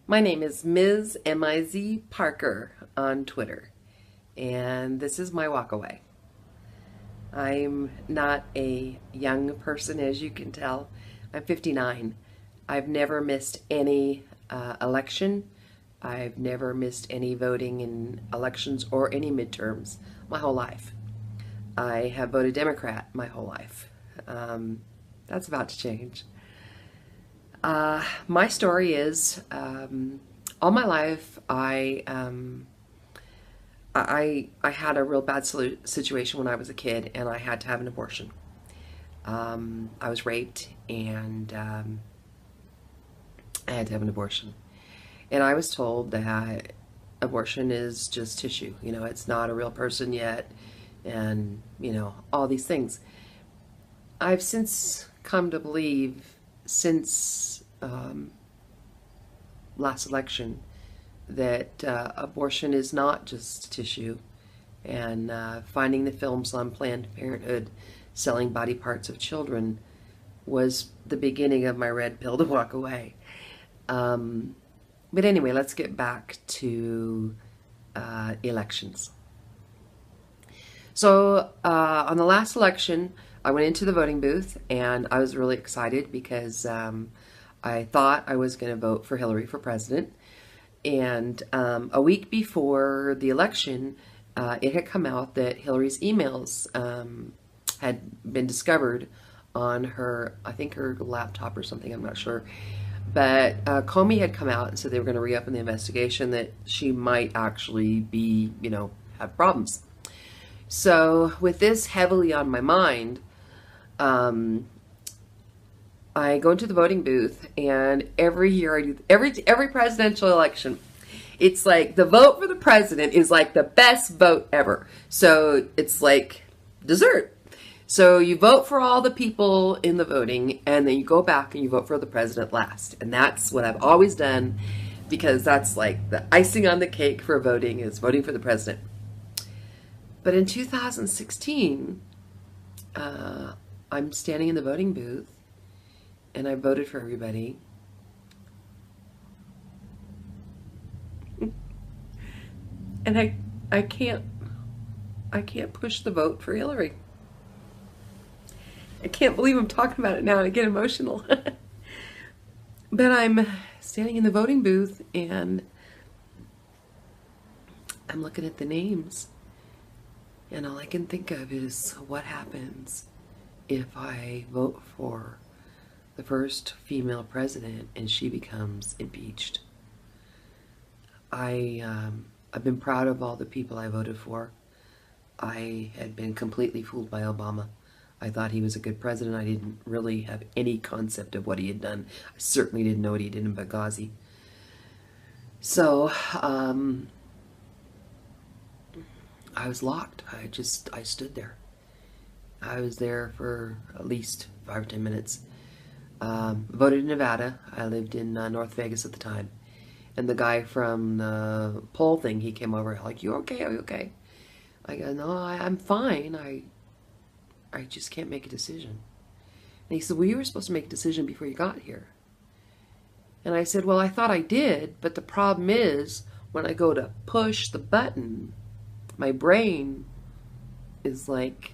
My name is Ms. M-I-Z Parker on Twitter, and this is my walk away. I'm not a young person, as you can tell. I'm 59. I've never missed any election. I've never missed any voting in elections or any midterms my whole life. I have voted Democrat my whole life. That's about to change. My story is all my life I had a real bad situation when I was a kid, and I had to have an abortion. I was raped, and I had to have an abortion. And I was told that abortion is just tissue. You know, it's not a real person yet, and all these things. I've since come to believe, since last election, that abortion is not just tissue, and finding the films on Planned Parenthood selling body parts of children was the beginning of my red pill to walk away. But anyway, let's get back to elections. So on the last election, I went into the voting booth, and I was really excited because I thought I was going to vote for Hillary for president. And a week before the election, it had come out that Hillary's emails had been discovered on her, I think her laptop or something, I'm not sure. But Comey had come out and said they were going to reopen the investigation, that she might actually be, have problems. So with this heavily on my mind, I go into the voting booth, and every year I do every presidential election. It's like the vote for the president is like the best vote ever. So it's like dessert. So you vote for all the people in the voting, and then you go back and you vote for the president last. And that's what I've always done, because that's like the icing on the cake for voting, is voting for the president. But in 2016, I'm standing in the voting booth, and I voted for everybody. And I can't push the vote for Hillary. I can't believe I'm talking about it now, and I get emotional. But I'm standing in the voting booth, and I'm looking at the names, and all I can think of is what happens if I vote for the first female president and she becomes impeached. I've been proud of all the people I voted for. I had been completely fooled by Obama. I thought he was a good president. I didn't really have any concept of what he had done. I certainly didn't know what he did in Benghazi. So I was locked. I stood there. I was there for at least 5 or 10 minutes. Voted in Nevada. I lived in North Vegas at the time. And the guy from the poll thing, he came over like, "You okay? Are you okay?" I go, "No, I'm fine. I just can't make a decision." And he said, "Well, you were supposed to make a decision before you got here." And I said, "Well, I thought I did, but the problem is when I go to push the button, my brain is like..."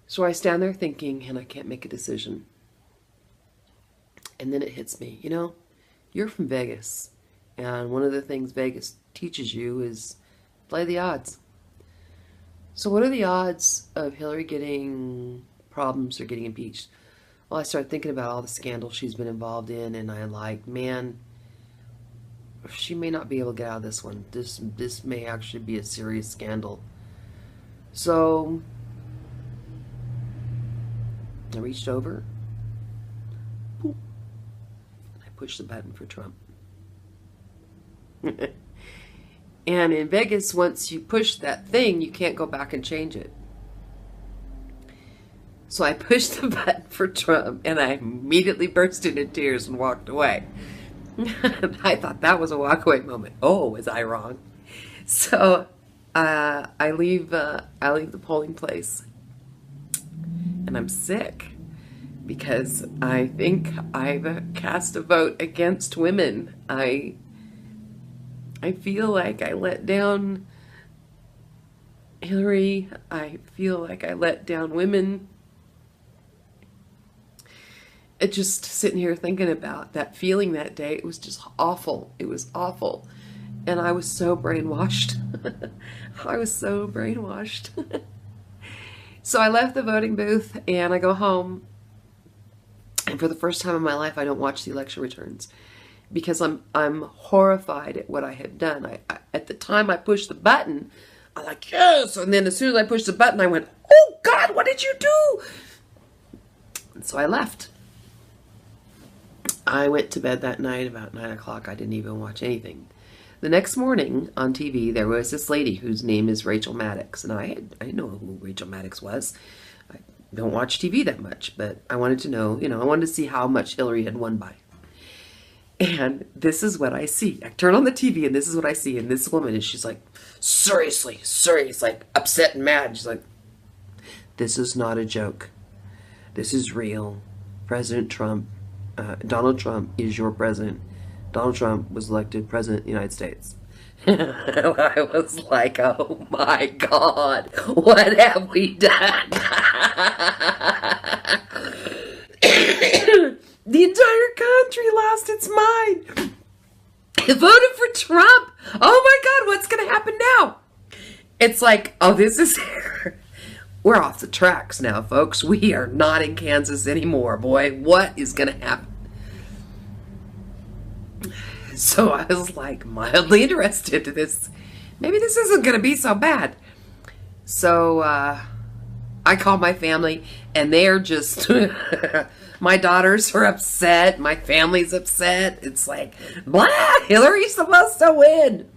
So I stand there thinking, and I can't make a decision. And then it hits me, you're from Vegas, and one of the things Vegas teaches you is play the odds. So what are the odds of Hillary getting problems or getting impeached? Well, I started thinking about all the scandals she's been involved in, and I'm like, man, she may not be able to get out of this one. This may actually be a serious scandal. So I reached over, boop, and I pushed the button for Trump. And in Vegas, once you push that thing, you can't go back and change it. So I pushed the button for Trump, and I immediately burst into tears and walked away. I thought that was a walkaway moment. Oh, was I wrong? So I leave the polling place, and I'm sick. because I think I've cast a vote against women. I feel like I let down Hillary. I feel like I let down women. It just sitting here thinking about that feeling that day, it was just awful. It was awful. And I was so brainwashed. I was so brainwashed. So I left the voting booth and I go home. And for the first time in my life, I don't watch the election returns because I'm horrified at what I had done. I at the time I pushed the button, I'm like, yes! And then as soon as I pushed the button, I went, oh God, what did you do? And so I left. I went to bed that night about 9 o'clock. I didn't even watch anything. The next morning on TV, there was this lady whose name is Rachel Maddox. And I didn't know who Rachel Maddox was. I don't watch TV that much, but I wanted to know, I wanted to see how much Hillary had won by. And this is what I see. I turn on the TV and this is what I see. And this woman, and she's like, seriously, like upset and mad. She's like, this is not a joke. This is real. President Trump, Donald Trump is your president. Donald Trump was elected president of the United States. I was like, oh my God, what have we done? The entire country lost its mind. It voted for Trump. Oh my God, what's going to happen now? It's like, oh, this is... We're off the tracks now, folks. We are not in Kansas anymore, boy. What is going to happen? So I was like mildly interested in this. Maybe this isn't going to be so bad. So I called my family and they're just, my daughters are upset. My family's upset. It's like, blah, Hillary's supposed to win.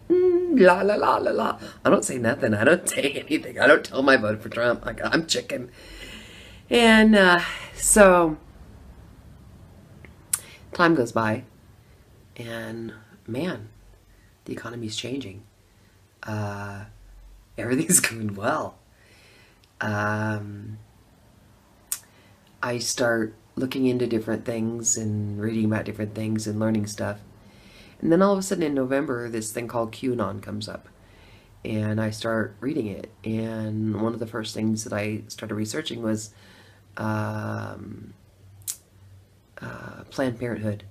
La, la, la, la, la. I don't say nothing. I don't say anything. I don't tell them I voted for Trump. I'm chicken. And so time goes by. And man, the economy's changing. Everything's going well. I start looking into different things and reading about different things and learning stuff. And then all of a sudden in November, this thing called QAnon comes up. And I start reading it. And one of the first things that I started researching was Planned Parenthood.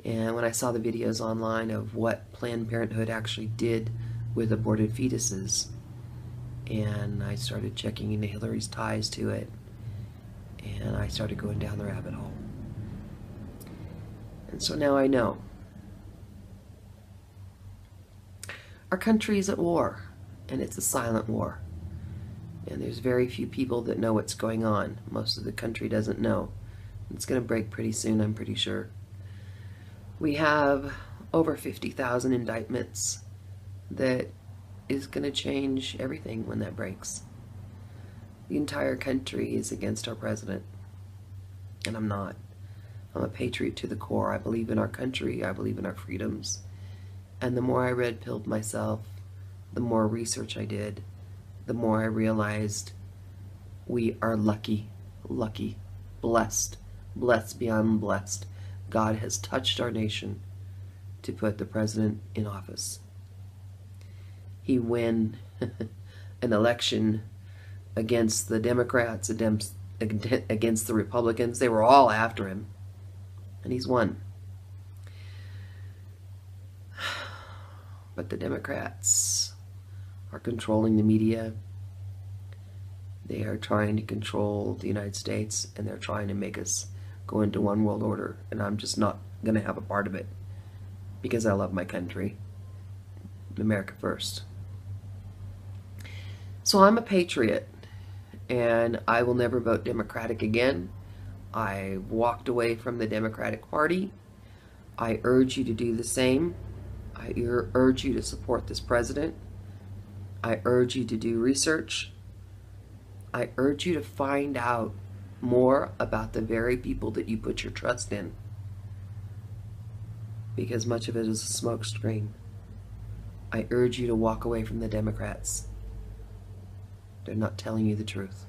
And when I saw the videos online of what Planned Parenthood actually did with aborted fetuses, and I started checking into Hillary's ties to it, and I started going down the rabbit hole. And so now I know. Our country is at war, and it's a silent war. And there's very few people that know what's going on. Most of the country doesn't know. It's going to break pretty soon, I'm pretty sure. We have over 50,000 indictments that is going to change everything when that breaks. The entire country is against our president, and I'm not. I'm a patriot to the core. I believe in our country. I believe in our freedoms. And the more I red-pilled myself, the more research I did, the more I realized we are lucky, blessed beyond blessed. God has touched our nation to put the president in office. He won an election against the Democrats, against the Republicans. They were all after him, and he's won. But the Democrats are controlling the media. They are trying to control the United States, and they're trying to make us go into one world order, and I'm just not going to have a part of it because I love my country. America first. So I'm a patriot, and I will never vote Democratic again. I walked away from the Democratic Party. I urge you to do the same. I urge you to support this president. I urge you to do research. I urge you to find out more about the very people that you put your trust in, because much of it is a smokescreen. I urge you to walk away from the Democrats. They're not telling you the truth.